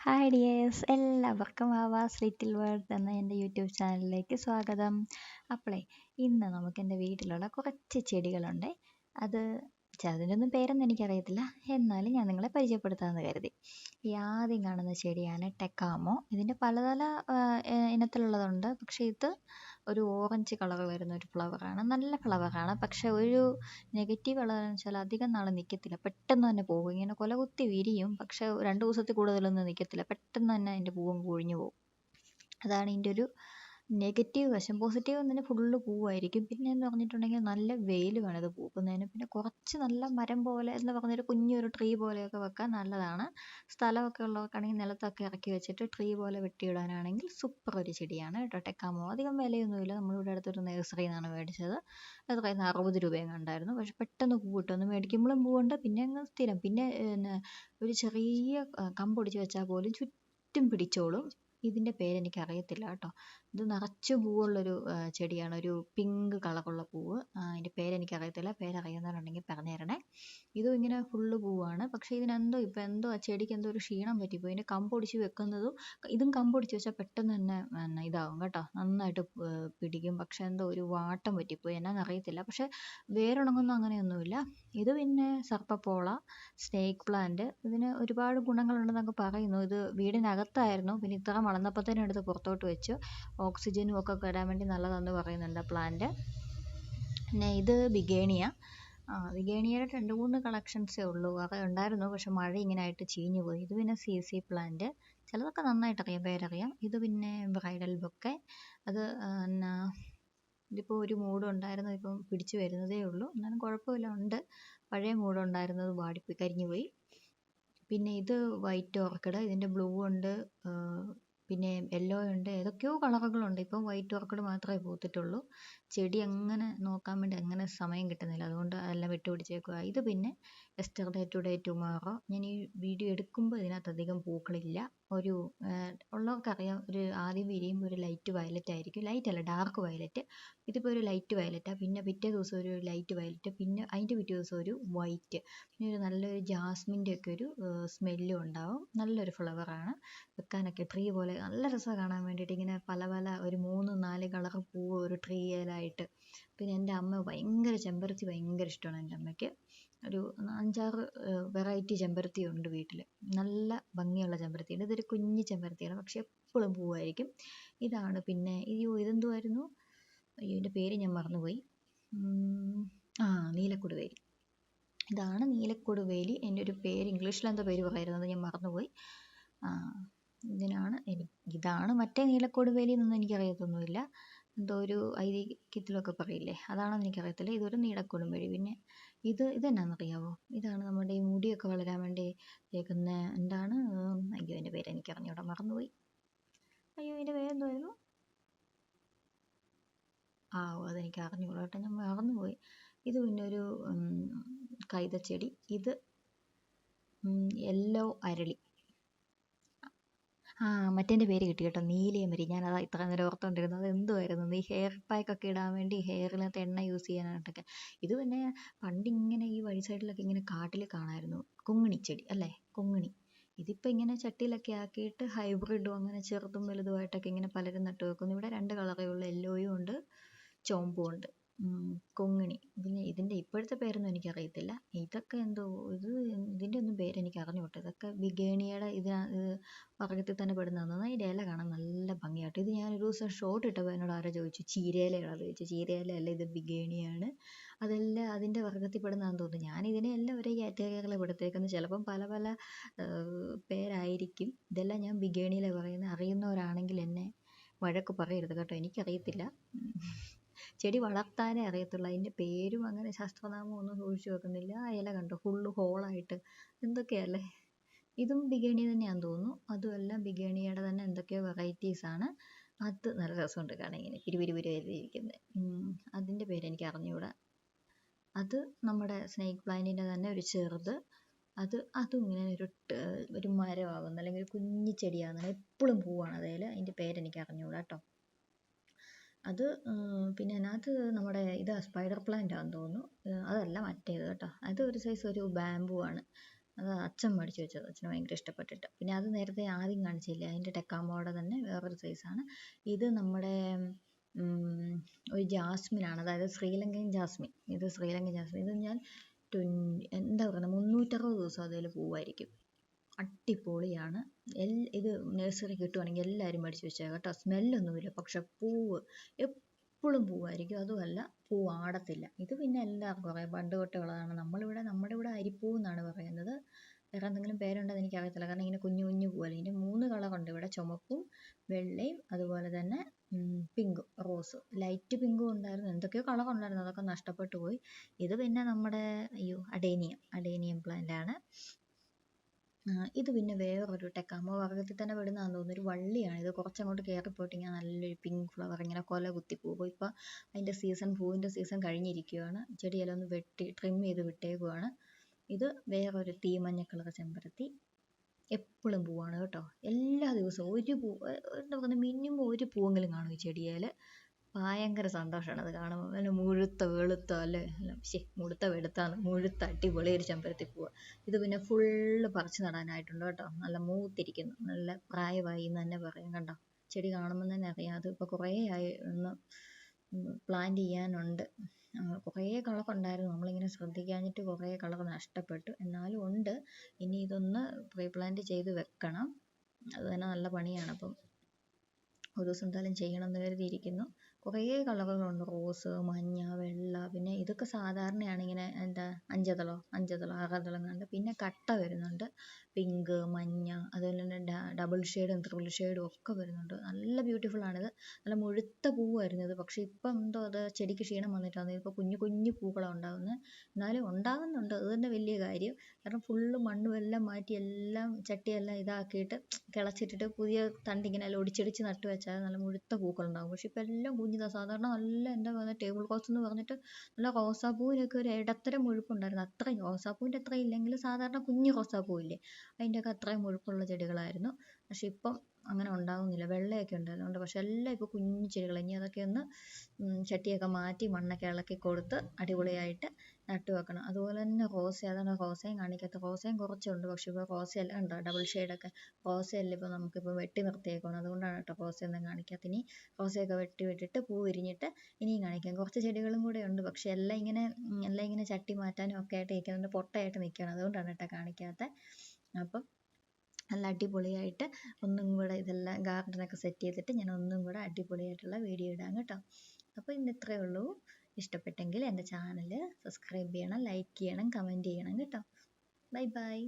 Hi dears, എല്ലാവർക്കും Awas little world എന്ന എൻ്റെ യൂട്യൂബ് ചാനലിലേക്ക് സ്വാഗതം. അപ്പോളേ ഇന്ന് നമുക്ക് എൻ്റെ വീട്ടിലുള്ള കുറച്ച് ചെടികളുണ്ട്. അത് അതിൻ്റെയൊന്നും പേരൊന്നും എനിക്കറിയത്തില്ല, എന്നാലും ഞാൻ നിങ്ങളെ പരിചയപ്പെടുത്താമെന്ന് കരുതി. ഈ ആദ്യം കാണുന്ന ചെടിയാണ് ടെക്കാമോ. ഇതിൻ്റെ പല പല ഇനത്തിലുള്ളതുണ്ട്. പക്ഷേ ഇത് ഒരു ഓറഞ്ച് കളർ വരുന്ന ഒരു ഫ്ലവറാണ്. നല്ല ഫ്ലവറാണ്. പക്ഷെ ഒരു നെഗറ്റീവ് ഉള്ളതെന്ന് വെച്ചാൽ അധികം നാൾ നിൽക്കത്തില്ല, പെട്ടെന്ന് തന്നെ പോകും. ഇങ്ങനെ കൊലകുത്തി വിരിയും, പക്ഷെ 2 ദിവസത്തിൽ കൂടുതലൊന്നും നിൽക്കത്തില്ല, പെട്ടെന്ന് തന്നെ അതിൻ്റെ പൂവും കൊഴിഞ്ഞു പോകും. അതാണ് ഇതിൻ്റെ ഒരു നെഗറ്റീവ് വശം. പോസിറ്റീവ് എന്നതിന് ഫുള്ള് പൂവായിരിക്കും. പിന്നെ എന്ന് പറഞ്ഞിട്ടുണ്ടെങ്കിൽ നല്ല വെയിൽ വേണം ഇത് പൂക്കുന്നതിന്. പിന്നെ കുറച്ച് നല്ല മരം പോലെ എന്ന് പറഞ്ഞൊരു കുഞ്ഞൊരു ട്രീ പോലെയൊക്കെ വെക്കാൻ നല്ലതാണ്. സ്ഥലമൊക്കെ ഉള്ളവർക്കാണെങ്കിൽ നിലത്തൊക്കെ ഇറക്കി വെച്ചിട്ട് ട്രീ പോലെ വെട്ടിയിടാനാണെങ്കിൽ സൂപ്പർ ഒരു ചെടിയാണ് കേട്ടോ ടെക്കാമോ. അധികം വിലയൊന്നുമില്ല. നമ്മളിവിടെ അടുത്തൊരു നഴ്സറിയിൽ നിന്നാണ് മേടിച്ചത്. എത്രയായിരുന്നു, 60 രൂപയും കണ്ടായിരുന്നു. പക്ഷെ പെട്ടെന്ന് പൂ കിട്ടും. ഒന്ന് മേടിക്കുമ്പോഴും പൂവുണ്ട്, പിന്നെ അങ്ങ് സ്ഥിരം. പിന്നെ ഒരു ചെറിയ കമ്പൊടിച്ച് വെച്ചാൽ പോലും ചുറ്റും പിടിച്ചോളും. ഇതിൻ്റെ പേരെനിക്കറിയത്തില്ല കേട്ടോ. ഇത് നിറച്ച് പൂവുള്ളൊരു ചെടിയാണ്. ഒരു പിങ്ക് കളറുള്ള പൂവ്. അതിൻ്റെ പേരെനിക്കറിയത്തില്ല. പേരറിയുന്നവരുണ്ടെങ്കിൽ പറഞ്ഞു തരണേ. ഇതും ഇങ്ങനെ ഫുള്ള് പൂവാണ്. പക്ഷേ ഇതിനെന്തോ ഇപ്പം എന്തോ ആ ചെടിക്ക് എന്തോ ഒരു ക്ഷീണം പറ്റിപ്പോയി. ഇതിൻ്റെ കമ്പൊടിച്ച് വെക്കുന്നതും ഇതും കമ്പൊടിച്ച് വെച്ചാൽ പെട്ടെന്ന് തന്നെ ഇതാവും കേട്ടോ, നന്നായിട്ട് പിടിക്കും. പക്ഷെ എന്തോ ഒരു വാട്ടം പറ്റിപ്പോയി, എന്നാന്നറിയത്തില്ല. പക്ഷെ വേരുണങ്ങുന്ന അങ്ങനെയൊന്നുമില്ല. ഇത് പിന്നെ സർപ്പപ്പോള, സ്നേക്ക് പ്ലാന്റ്. ഇതിന് ഒരുപാട് ഗുണങ്ങളുണ്ടെന്നൊക്കെ പറയുന്നു. ഇത് വീടിനകത്തായിരുന്നു, പിന്നെ ഇത്ര വളർന്നപ്പോഴത്തേനും എടുത്ത് പുറത്തോട്ട് വെച്ചു. ഓക്സിജനും ഒക്കെ വരാൻ വേണ്ടി നല്ലതാണെന്ന് പറയുന്നുണ്ട് പ്ലാന്റ്. പിന്നെ ഇത് ബിഗേണിയ. ബിഗേണിയയുടെ 2-3 കളക്ഷൻസേ ഉള്ളൂ. അത് ഉണ്ടായിരുന്നു, പക്ഷെ മഴ ഇങ്ങനെ ആയിട്ട് ചീഞ്ഞു പോയി. ഇത് പിന്നെ CC പ്ലാന്റ്. ചിലതൊക്കെ നന്നായിട്ടറിയാം, പേരറിയാം. ഇത് പിന്നെ ബ്രൈഡൽ ബൊക്കെ. അത് എന്നാ ഇതിപ്പോൾ ഒരു മൂഡ് ഉണ്ടായിരുന്നു, ഇപ്പം പിടിച്ചു വരുന്നതേ ഉള്ളൂ. എന്നാലും കുഴപ്പമില്ല, ഉണ്ട്. പഴയ മൂഡ് ഉണ്ടായിരുന്നത് വാടിപ്പോയി, കരിഞ്ഞു പോയി. പിന്നെ ഇത് വൈറ്റ് ഓർക്കിഡ്. ഇതിൻ്റെ ബ്ലൂ ഉണ്ട്, പിന്നെ യെല്ലോ ഉണ്ട്, ഏതൊക്കെയോ കളറുകളുണ്ട്. ഇപ്പം വൈറ്റ് ഓർക്കിഡ് മാത്രമേ പൂത്തിട്ടുള്ളൂ. ചെടി അങ്ങനെ നോക്കാൻ വേണ്ടി അങ്ങനെ സമയം കിട്ടുന്നില്ല, അതുകൊണ്ട് അതെല്ലാം വിട്ടുപിടിച്ചേക്കുക. ഇത് പിന്നെ യെസ്റ്റർഡേ ടുഡേ ടുമോറോ. ഞാൻ ഈ വീഡിയോ എടുക്കുമ്പോൾ ഇതിനകത്ത് അധികം പൂക്കളില്ല. ഒരു ഉള്ളവർക്കറിയാം, ഒരു ആദ്യം വിരിയുമ്പോൾ ഒരു ലൈറ്റ് വയലറ്റ് ആയിരിക്കും. ലൈറ്റ് അല്ല, ഡാർക്ക് വയലറ്റ്. ഇതിപ്പോൾ ഒരു ലൈറ്റ് വയലറ്റാണ്. പിന്നെ പിറ്റേ ദിവസം ഒരു ലൈറ്റ് വയലറ്റ്, പിന്നെ അതിൻ്റെ പിറ്റേ ദിവസം ഒരു വൈറ്റ്, പിന്നെ ഒരു നല്ലൊരു ജാസ്മിൻ്റെ ഒക്കെ ഒരു സ്മെല്ലും ഉണ്ടാവും. നല്ലൊരു ഫ്ലവറാണ്. വെക്കാനൊക്കെ ട്രീ പോലെ നല്ല രസമാണ് കാണാൻ വേണ്ടിയിട്ട്. ഇങ്ങനെ പല പല ഒരു 3-4 കളർ പൂവ് ഒരു ട്രീയിലായിട്ട്. പിന്നെ എൻ്റെ അമ്മ ഭയങ്കര ചെമ്പരത്തി ഭയങ്കര ഇഷ്ടമാണ്. എൻ്റെ അമ്മയ്ക്ക് ഒരു 5-6 വെറൈറ്റി ചെമ്പരത്തി ഉണ്ട് വീട്ടിൽ. നല്ല ഭംഗിയുള്ള ചെമ്പരത്തിയുണ്ട്. ഇതൊരു കുഞ്ഞ് ചെമ്പരത്തിയാണ്, പക്ഷെ എപ്പോഴും പൂവായിരിക്കും. ഇതാണ്. പിന്നെ ഇതെന്തുമായിരുന്നു, അയ്യോ ഇതിൻ്റെ പേര് ഞാൻ മറന്നുപോയി. നീലക്കൊടുവേലി. ഇതാണ് നീലക്കൊടുവേലി. എൻ്റെ ഒരു പേര് ഇംഗ്ലീഷിലെന്തോ പേര് പറയുന്നത് ഞാൻ മറന്നുപോയി. ഇതാണ് മറ്റേ നീലക്കൊടുവേലി എന്നൊന്നും എനിക്കറിയത്തൊന്നുമില്ല. എന്തോ ഒരു ഐതിഹ്യത്തിലൊക്കെ പറയില്ലേ, അതാണെന്ന് എനിക്കറിയത്തില്ല. ഇതൊരു നീലക്കൊടുവേലി. പിന്നെ ഇതെന്നാണെന്നറിയാമോ? ഇതാണ് നമ്മുടെ ഈ മുടിയൊക്കെ വളരാൻ വേണ്ടി തേക്കുന്ന എന്താണ്, അയ്യോ എൻ്റെ പേര് എനിക്കറിഞ്ഞൂടാ, മറന്നുപോയി. അയ്യോ ഇതിൻ്റെ പേരെന്തുമായിരുന്നു? അതെനിക്ക് അറിഞ്ഞൂടാ കേട്ടോ, ഞാൻ മറന്നുപോയി. ഇത് പിന്നെ ഒരു കൈതച്ചെടി. ഇത് യെല്ലോ അരളി. മറ്റേൻ്റെ പേര് കിട്ടി കേട്ടോ, നീലയമരി. ഞാനതാ ഇത്ര നേരം ഓർത്തുകൊണ്ടിരുന്നത്. അത് എന്തുമായിരുന്നു, ഈ ഹെയർ പാക്കൊക്കെ ഇടാൻ വേണ്ടി ഹെയറിനകത്ത് എണ്ണ യൂസ് ചെയ്യാനായിട്ടൊക്കെ. ഇത് പിന്നെ പണ്ടിങ്ങനെ ഈ വഴി സൈഡിലൊക്കെ ഇങ്ങനെ കാട്ടിൽ കാണാമായിരുന്നു, കൊങ്ങിണിച്ചെടി അല്ലേ, കൊങ്ങിണി. ഇതിപ്പോൾ ഇങ്ങനെ ചട്ടിയിലൊക്കെ ആക്കിയിട്ട് ഹൈബ്രിഡും അങ്ങനെ ചെറുതും വലുതുമായിട്ടൊക്കെ ഇങ്ങനെ പലരും നട്ടു വെക്കുന്നു. ഇവിടെ 2 കളറേ ഉള്ളൂ, യെല്ലോയും ഉണ്ട്, ചോമ്പും ഉണ്ട്. കൊങ്ങിണി. പിന്നെ ഇതിൻ്റെ ഇപ്പോഴത്തെ പേരൊന്നും എനിക്കറിയത്തില്ല. ഇതൊക്കെ എന്തോ ഇതിൻ്റെ ഒന്നും പേരെനിക്ക് അറിഞ്ഞുകൂട്ടോ. ഇതൊക്കെ ബിഗേണിയയുടെ വർഗ്ഗത്തിൽ തന്നെ പെടുന്നതാണ്. ഇതിൻ്റെ ഇല കാണാൻ നല്ല ഭംഗിയായിട്ട്. ഇത് ഞാനൊരു ദിവസം ഷോർട്ട് ഇട്ടപ്പോൾ എന്നോട് ആരോ ചോദിച്ചു, ചീരയിലയാണെന്ന് ചോദിച്ചു. ചീരയിലയല്ല, ഇത് ബിഗേണിയാണ്. അതെല്ലാം അതിൻ്റെ വർഗ്ഗത്തിൽ പെടുന്നതാണെന്ന് തോന്നുന്നു. ഞാനിതിനെല്ലാം ഒരേ കാറ്റഗറിയിൽ പെടുത്തേക്കുന്നത്. ചിലപ്പം പല പല പേരായിരിക്കും. ഇതെല്ലാം ഞാൻ ബിഗേണിയിലാണ് പറയുന്നത്. അറിയുന്നവരാണെങ്കിൽ എന്നെ വഴക്ക് പറയരുത് കേട്ടോ, എനിക്കറിയത്തില്ല. ചെടി വളർത്താനേ അറിയത്തുള്ളൂ. അതിൻ്റെ പേരും അങ്ങനെ ശാസ്ത്രനാമം ഒന്നും സൂക്ഷിച്ചു വെക്കുന്നില്ല. ആ ഇല കണ്ടോ, ഫുള്ള് ഹോളായിട്ട്, എന്തൊക്കെയല്ലേ. ഇതും ബിഗേണി തന്നെയാണെന്ന് തോന്നുന്നു. അതുമെല്ലാം ബിഗേണിയുടെ തന്നെ എന്തൊക്കെയോ വെറൈറ്റീസാണ്. അത് നല്ല രസമുണ്ട് കാണാൻ, ഇങ്ങനെ പിരിപിരി എഴുതിയിരിക്കുന്നത്. അതിൻ്റെ പേരെനിക്ക് അറിഞ്ഞുകൂടാ. അത് നമ്മുടെ സ്നേക്ക് പ്ലാന്റിൻ്റെ തന്നെ ഒരു ചെറുത്. അതും ഇങ്ങനെ ഒരു മരമാകുന്നു, അല്ലെങ്കിൽ ഒരു കുഞ്ഞു ചെടിയാകുന്നു. എപ്പോഴും പൂവാണ് അതിൽ. അതിൻ്റെ പേരെനിക്ക് അറിഞ്ഞുകൂടാ കേട്ടോ. അത് പിന്നെ അതിനകത്ത് നമ്മുടെ സ്പൈഡർ പ്ലാന്റ് ആണെന്ന് തോന്നുന്നു. അതല്ല, മറ്റേത് കേട്ടോ. അത് ഒരു സൈസ് ഒരു ബാമ്പു ആണ്. അത് അച്ഛൻ മേടിച്ച് വെച്ചത്, അച്ഛന് ഭയങ്കര ഇഷ്ടപ്പെട്ടിട്ട്. പിന്നെ അത് നേരത്തെ ആദ്യം കാണിച്ചില്ലേ, അതിൻ്റെ ടെക്കാമോടെ തന്നെ വേറൊരു സൈസാണ് ഇത്. നമ്മുടെ ഒരു ജാസ്മിനാണ്, അതായത് ശ്രീലങ്കൻ ജാസ്മിൻ. ഇത് ശ്രീലങ്കൻ ജാസ്മിൻ. ഇത് ഞാൻ എന്താ പറയുക, 360 ദിവസം അതിൽ പൂവായിരിക്കും. അടിപൊളിയാണ്. ഇത് നഴ്സറി കിട്ടുവാണെങ്കിൽ എല്ലാവരും മേടിച്ച് വെച്ചേക്കാം കേട്ടോ. സ്മെല്ലൊന്നുമില്ല, പക്ഷെ പൂവ് എപ്പോഴും പൂവായിരിക്കും. അതുമല്ല, പൂവ് ആടത്തില്ല. ഇത് പിന്നെ എല്ലാവർക്കും അറിയാം, പണ്ട് തൊട്ടേ ഉള്ളതാണ്. നമ്മുടെ ഇവിടെ അരിപ്പൂ എന്നാണ് പറയുന്നത്. വേറെ എന്തെങ്കിലും പേരുണ്ടോ എന്ന് എനിക്കറിയത്തില്ല, കാരണം ഇങ്ങനെ കുഞ്ഞു കുഞ്ഞു പൂവല്ലേ. ഇതിൻ്റെ 3 കളറുണ്ട് ഇവിടെ, ചുമപ്പും വെള്ളയും അതുപോലെ തന്നെ പിങ്കും റോസും. ലൈറ്റ് പിങ്കും ഉണ്ടായിരുന്നു, എന്തൊക്കെയോ കളർ ഉണ്ടായിരുന്നു, അതൊക്കെ നഷ്ടപ്പെട്ടു പോയി. ഇത് പിന്നെ നമ്മുടെ അഡേനിയം പ്ലാന്റ് ആണ്. ഇത് പിന്നെ വേറൊരു ടെക്കാമോ വർഗ്ഗത്തിൽ തന്നെ പെടുന്നതാണെന്ന് തോന്നുന്നു. ഒരു വള്ളിയാണ് ഇത്. കുറച്ചങ്ങോട്ട് കയറിപ്പോയിട്ട് ഇങ്ങനെ നല്ലൊരു പിങ്ക് ഫ്ലവർ ഇങ്ങനെ കൊല കുത്തി പോകും. ഇപ്പം അതിൻ്റെ പൂവിൻ്റെ സീസൺ കഴിഞ്ഞിരിക്കുകയാണ്. ചെടിയെല്ലാം ഒന്ന് വെട്ടി ട്രിം ചെയ്ത് വിട്ടേക്കുവാണ്. ഇത് വേറൊരു തീമഞ്ഞ കളർ ചെമ്പരത്തി. എപ്പോഴും പൂവാണ് കേട്ടോ, എല്ലാ ദിവസവും എന്താ പറയുക, മിനിമം ഒരു പൂവെങ്കിലും കാണും ഈ ചെടിയിൽ. ഭയങ്കര സന്തോഷമാണ് അത് കാണുമ്പോൾ. നല്ല മുഴുത്ത വെളുത്ത അല്ലേ, മുഴുത്ത അടിപൊളി ഒരു ചെമ്പരത്തി പൂവ്. ഇത് പിന്നെ ഫുള്ള് പറിച്ച് നടാനായിട്ടുണ്ട് കേട്ടോ. നല്ല മൂത്തിരിക്കുന്നു, നല്ല പ്രായമായി എന്ന് തന്നെ പറയാം. കണ്ടോ, ചെടി കാണുമ്പോൾ തന്നെ അറിയാം. അത് ഇപ്പോൾ കുറേ ആയി ഒന്ന് പ്ലാന്റ് ചെയ്യാനുണ്ട്. കുറേ കളറുണ്ടായിരുന്നു, നമ്മളിങ്ങനെ ശ്രദ്ധിക്കാഞ്ഞിട്ട് കുറേ കളർ നഷ്ടപ്പെട്ടു. എന്നാലും ഉണ്ട്. ഇനി ഇതൊന്ന് പ്ലാന്റ് ചെയ്ത് വെക്കണം. അത് തന്നെ നല്ല പണിയാണ്. അപ്പം ഒരു ദിവസം എന്തായാലും ചെയ്യണമെന്ന് കരുതിയിരിക്കുന്നു. കുറേ കളറുകളുണ്ട്, റോസ്, മഞ്ഞ, വെള്ള. പിന്നെ ഇതൊക്കെ സാധാരണയാണ്, ഇങ്ങനെ എന്താ അഞ്ചതളോ ആറതളം കണ്ട്. പിന്നെ കട്ട വരുന്നുണ്ട്, പിങ്ക്, മഞ്ഞ, അതുപോലെ തന്നെ ഡബിൾ ഷെയ്ഡും ട്രിപ്പിൾ ഷെയ്ഡും ഒക്കെ വരുന്നുണ്ട്. നല്ല ബ്യൂട്ടിഫുൾ ആണിത്. നല്ല മുഴുത്ത പൂവായിരുന്നു ഇത്. പക്ഷെ ഇപ്പം എന്തോ അത് ചെടിക്ക് ക്ഷീണം വന്നിട്ടാണ്. ഇപ്പോൾ കുഞ്ഞു കുഞ്ഞു പൂക്കളാണ് ഉണ്ടാകുന്നത്. എന്നാലും ഉണ്ടാകുന്നുണ്ട്, അത് തന്നെ വലിയ കാര്യം. കാരണം ഫുള്ള് മണ്ണും എല്ലാം മാറ്റി, എല്ലാം ചട്ടിയെല്ലാം ഇതാക്കിയിട്ട് കിളച്ചിട്ടിട്ട് പുതിയ തണ്ടിങ്ങനെ എല്ലാം ഒടിച്ചടിച്ച് നട്ട് വെച്ചാൽ നല്ല മുഴുത്ത പൂക്കളുണ്ടാകും. പക്ഷെ ഇപ്പം എല്ലാം കുഞ്ഞിതാണ്. സാധാരണ നല്ല എന്താ പറയുക, ടേബിൾ റോസ് എന്ന് പറഞ്ഞിട്ട് നല്ല റോസാപ്പൂവിനൊക്കെ ഒരു ഇടത്തരം മുഴുപ്പുണ്ടായിരുന്നു. അത്രയും റോസാപ്പൂവിൻ്റെ അത്രയും ഇല്ലെങ്കിലും സാധാരണ കുഞ്ഞു റോസാപ്പൂ ഇല്ലേ, അതിൻ്റെയൊക്കെ അത്രയും മുഴുപ്പുള്ള ചെടികളായിരുന്നു. പക്ഷെ ഇപ്പം അങ്ങനെ ഉണ്ടാകുന്നില്ല. വെള്ളയൊക്കെ ഉണ്ടായിരുന്നുണ്ട്, പക്ഷെ എല്ലാം ഇപ്പോൾ കുഞ്ഞു ചെടികൾ. ഇനി അതൊക്കെ ഒന്ന് ചട്ടിയൊക്കെ മാറ്റി മണ്ണൊക്കെ ഇളക്കി കൊടുത്ത് അടിപൊളിയായിട്ട് നട്ടു വെക്കണം. അതുപോലെ തന്നെ അതാണ് റോസയും കാണിക്കാത്ത. റോസയും കുറച്ചുണ്ട്, പക്ഷെ ഇപ്പോൾ റോസയെല്ലാം ഉണ്ടോ ഡബിൾ ഷെയ്ഡൊക്കെ. റോസയെല്ലാം ഇപ്പോൾ നമുക്കിപ്പോൾ വെട്ടി നിർത്തിയേക്കണം. അതുകൊണ്ടാണ് കേട്ടോ റോസയൊന്നും കാണിക്കാത്ത. ഇനി റോസയൊക്കെ വിട്ടിട്ട് പൂ വിരിഞ്ഞിട്ട് ഇനിയും കാണിക്കാം. കുറച്ച് ചെടികളും കൂടെ ഉണ്ട്, പക്ഷെ എല്ലാം ഇങ്ങനെ ചട്ടി മാറ്റാനും ഒക്കെ ആയിട്ട് നിൽക്കുന്നുണ്ട്, പൊട്ടയായിട്ട് നിൽക്കുകയാണ്. അതുകൊണ്ടാണ് കേട്ടോ കാണിക്കാത്ത. അപ്പം നല്ല അടിപൊളിയായിട്ട് ഒന്നും കൂടെ ഇതെല്ലാം ഗാർഡനൊക്കെ സെറ്റ് ചെയ്തിട്ട് ഞാൻ ഒന്നും കൂടെ അടിപൊളിയായിട്ടുള്ള വീഡിയോ ഇടാം കേട്ടോ. അപ്പോൾ ഇന്ന് ഇത്രയേ ഉള്ളൂ. ഇഷ്ടപ്പെട്ടെങ്കിൽ എൻ്റെ ചാനൽ സബ്സ്ക്രൈബ് ചെയ്യണം, ലൈക്ക് ചെയ്യണം, കമൻറ്റ് ചെയ്യണം കേട്ടോ. Bye bye.